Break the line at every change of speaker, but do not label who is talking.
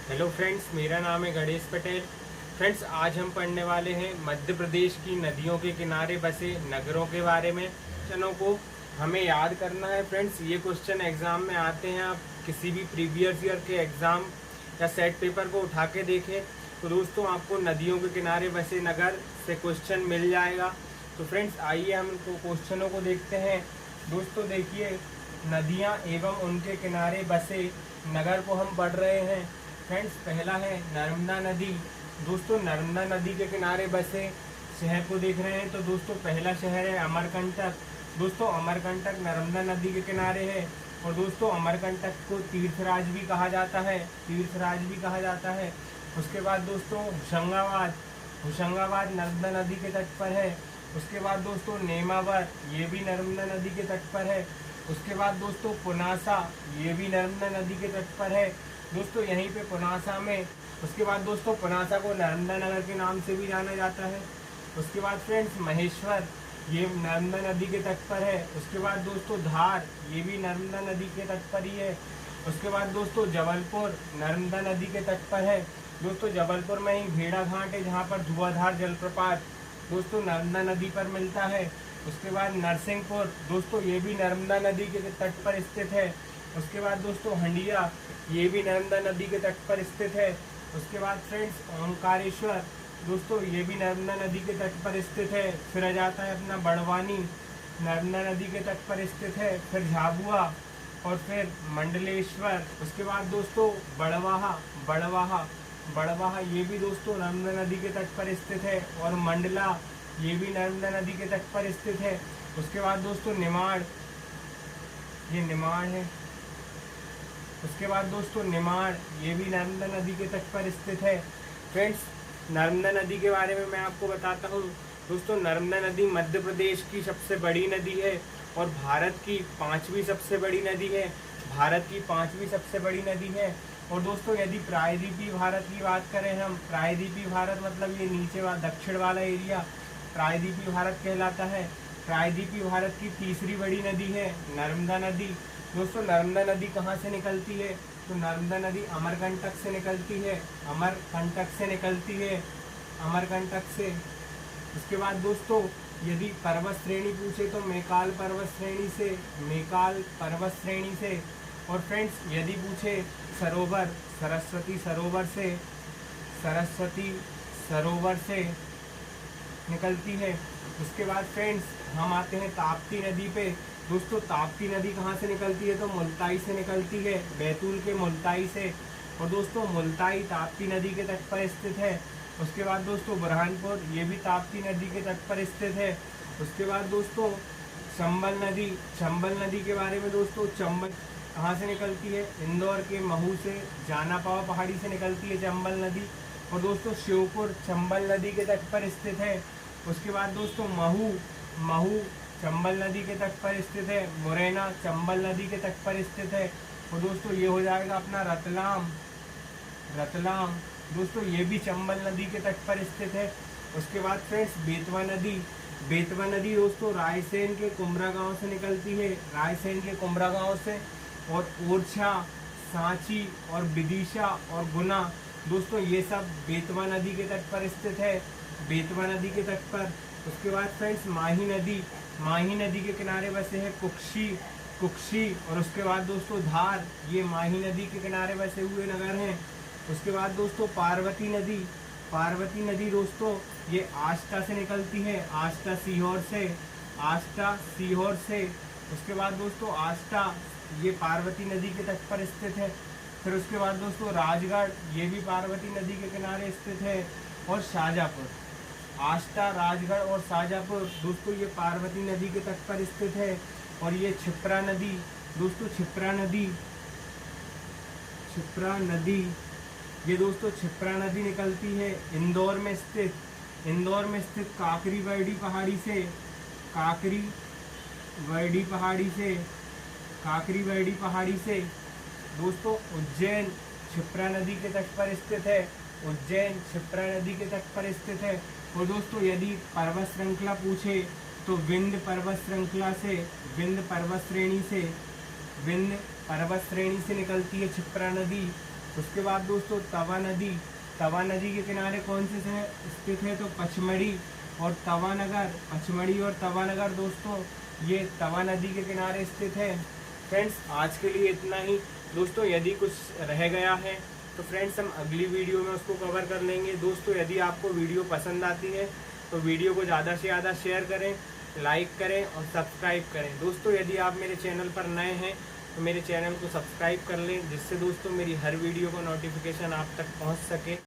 Hello friends, मेरा नाम है गणेश पटेल। फ्रेंड्स, आज हम पढ़ने वाले हैं मध्य प्रदेश की नदियों के किनारे बसे नगरों के बारे में। क्वेश्चनों को हमें याद करना है। फ्रेंड्स, ये क्वेश्चन एग्जाम में आते हैं। आप किसी भी प्रीवियस ईयर के एग्जाम या सेट पेपर को उठा के देखें तो दोस्तों आपको नदियों के किनारे बसे नगर से क्वेश्चन मिल जाएगा। तो फ्रेंड्स, आइए हम क्वेश्चनों को देखते हैं। दोस्तों देखिए, नदियाँ एवं उनके किनारे बसे नगर को हम पढ़ रहे हैं। फ्रेंड्स, पहला है नर्मदा नदी। दोस्तों, नर्मदा नदी के किनारे बसे शहर को देख रहे हैं तो दोस्तों पहला शहर है अमरकंटक। दोस्तों, अमरकंटक नर्मदा नदी के किनारे है। और दोस्तों, अमरकंटक को तीर्थराज भी कहा जाता है, तीर्थराज भी कहा जाता है। उसके बाद दोस्तों होशंगाबाद, होशंगाबाद नर्मदा नदी के तट पर है। उसके बाद दोस्तों नेमावर, ये भी नर्मदा नदी के तट पर है। उसके बाद दोस्तों पुनासा, ये भी नर्मदा नदी के तट पर है। दोस्तों यहीं पे पुनासा में, उसके बाद दोस्तों पुनासा को नर्मदा नगर के नाम से भी जाना जाता है। उसके बाद फ्रेंड्स महेश्वर, ये नर्मदा नदी के तट पर है। उसके बाद दोस्तों धार, ये भी नर्मदा नदी के तट पर ही है। उसके बाद दोस्तों जबलपुर, नर्मदा नदी के तट पर है। दोस्तों जबलपुर में ही भेड़ा घाट है जहाँ पर धुआंधार जलप्रपात दोस्तों नर्मदा नदी पर मिलता है। उसके बाद नरसिंहपुर, दोस्तों ये भी नर्मदा नदी के तट पर स्थित है। उसके बाद दोस्तों हंडिया, ये भी नर्मदा नदी के तट पर स्थित है। उसके बाद फ्रेंड्स ओंकारेश्वर, दोस्तों ये भी नर्मदा नदी के तट पर स्थित है। फिर आ जाता है अपना बड़वानी, नर्मदा नदी के तट पर स्थित है। फिर झाबुआ और फिर मंडलेश्वर। उसके बाद दोस्तों बड़वाहा, बड़वाहा, बड़वाहा ये भी दोस्तों नर्मदा नदी के तट पर स्थित है। और मंडला, ये भी नर्मदा नदी के तट पर स्थित है। उसके बाद दोस्तों निमाड़, ये निमाड़ है। उसके बाद दोस्तों निमाड़, ये भी नर्मदा नदी के तट पर स्थित है। फ्रेंड्स, नर्मदा नदी के बारे में मैं आपको बताता हूँ। दोस्तों नर्मदा नदी मध्य प्रदेश की सबसे बड़ी नदी है और भारत की 5वीं सबसे बड़ी नदी है। भारत की 5वीं सबसे बड़ी नदी है। और दोस्तों यदि प्रायद्वीपीय भारत की बात करें हम, प्रायद्वीपीय भारत मतलब ये नीचे वाला दक्षिण वाला एरिया प्रायद्वीपीय भारत कहलाता है। प्रायद्वीपीय भारत की तीसरी बड़ी नदी है नर्मदा नदी। दोस्तों नर्मदा नदी कहाँ से निकलती है? तो नर्मदा नदी अमरकंटक से निकलती है, अमरकंटक से निकलती है, अमरकंटक से। उसके बाद दोस्तों यदि पर्वत श्रेणी पूछे तो मैकाल पर्वत श्रेणी से, मैकाल पर्वत श्रेणी से। और फ्रेंड्स यदि पूछे सरोवर, सरस्वती सरोवर से, सरस्वती सरोवर से निकलती है। उसके बाद फ्रेंड्स हम आते हैं ताप्ती नदी पे। दोस्तों ताप्ती नदी कहाँ से निकलती है? तो मुल्ताई से निकलती है, बैतूल के मुल्ताई से। और दोस्तों मुल्ताई ताप्ती नदी के तट पर स्थित है। उसके बाद दोस्तों बुरहानपुर, ये भी ताप्ती नदी के तट पर स्थित है। उसके बाद दोस्तों चंबल नदी, चंबल नदी के बारे में दोस्तों, चंबल कहाँ से निकलती है? इंदौर के महू से, जानापावा पहाड़ी से निकलती है चंबल नदी। और दोस्तों श्योपुर चंबल नदी के तट पर स्थित है। उसके बाद दोस्तों महू, महू चंबल नदी के तट पर स्थित है। मुरैना चंबल नदी के तट पर स्थित है। और दोस्तों ये हो जाएगा अपना रतलाम, रतलाम दोस्तों ये भी चंबल नदी के तट पर स्थित है। उसके बाद फ्रेंड्स बेतवा नदी, बेतवा नदी दोस्तों रायसेन के कुमरा गांव से निकलती है, रायसेन के कुमरा गांव से। और ओरछा, सांची और विदिशा और गुना दोस्तों ये सब बेतवा नदी के तट पर स्थित है, बेतवा नदी के तट पर। उसके बाद फ्रेंड्स माही नदी, माही नदी के किनारे बसे है कुक्षी, कुक्षी। और उसके बाद दोस्तों धार, ये माही नदी के किनारे बसे हुए नगर हैं। उसके बाद दोस्तों पार्वती नदी, पार्वती नदी दोस्तों ये आष्टा से निकलती है, आष्टा सीहोर से, आष्टा सीहोर से। उसके बाद दोस्तों आष्टा ये पार्वती नदी के तट पर स्थित है। फिर उसके बाद दोस्तों राजगढ़, ये भी पार्वती नदी के किनारे स्थित है। और शाजापुर, आष्टा, राजगढ़ और शाजापुर दोस्तों ये पार्वती नदी के तट पर स्थित है। और ये क्षिप्रा नदी दोस्तों, क्षिप्रा नदी, क्षिप्रा नदी ये दोस्तों क्षिप्रा नदी निकलती है इंदौर में स्थित, इंदौर में स्थित काकरी वर्डी पहाड़ी से, काकरी वर्डी पहाड़ी से, काकरी वर्डी पहाड़ी से। दोस्तों उज्जैन क्षिप्रा नदी के तट पर स्थित है, उज्जैन क्षिप्रा नदी के तट पर स्थित है। और दोस्तों यदि पर्वत श्रृंखला पूछे तो विंध्य पर्वत श्रृंखला से, विंध्य पर्वत श्रेणी से, विंध्य पर्वत श्रेणी से निकलती है क्षिप्रा नदी। उसके बाद दोस्तों तवा नदी के किनारे कौन से शहर स्थित है? तो पचमढ़ी और तवानगर। पचमढ़ी और तवानगर दोस्तों ये तवा नदी के किनारे स्थित है। फ्रेंड्स आज के लिए इतना ही दोस्तों। यदि कुछ रह गया है तो फ्रेंड्स हम अगली वीडियो में उसको कवर कर लेंगे। दोस्तों यदि आपको वीडियो पसंद आती है तो वीडियो को ज़्यादा से ज़्यादा शेयर करें, लाइक करें और सब्सक्राइब करें। दोस्तों यदि आप मेरे चैनल पर नए हैं तो मेरे चैनल को सब्सक्राइब कर लें, जिससे दोस्तों मेरी हर वीडियो का नोटिफिकेशन आप तक पहुंच सके।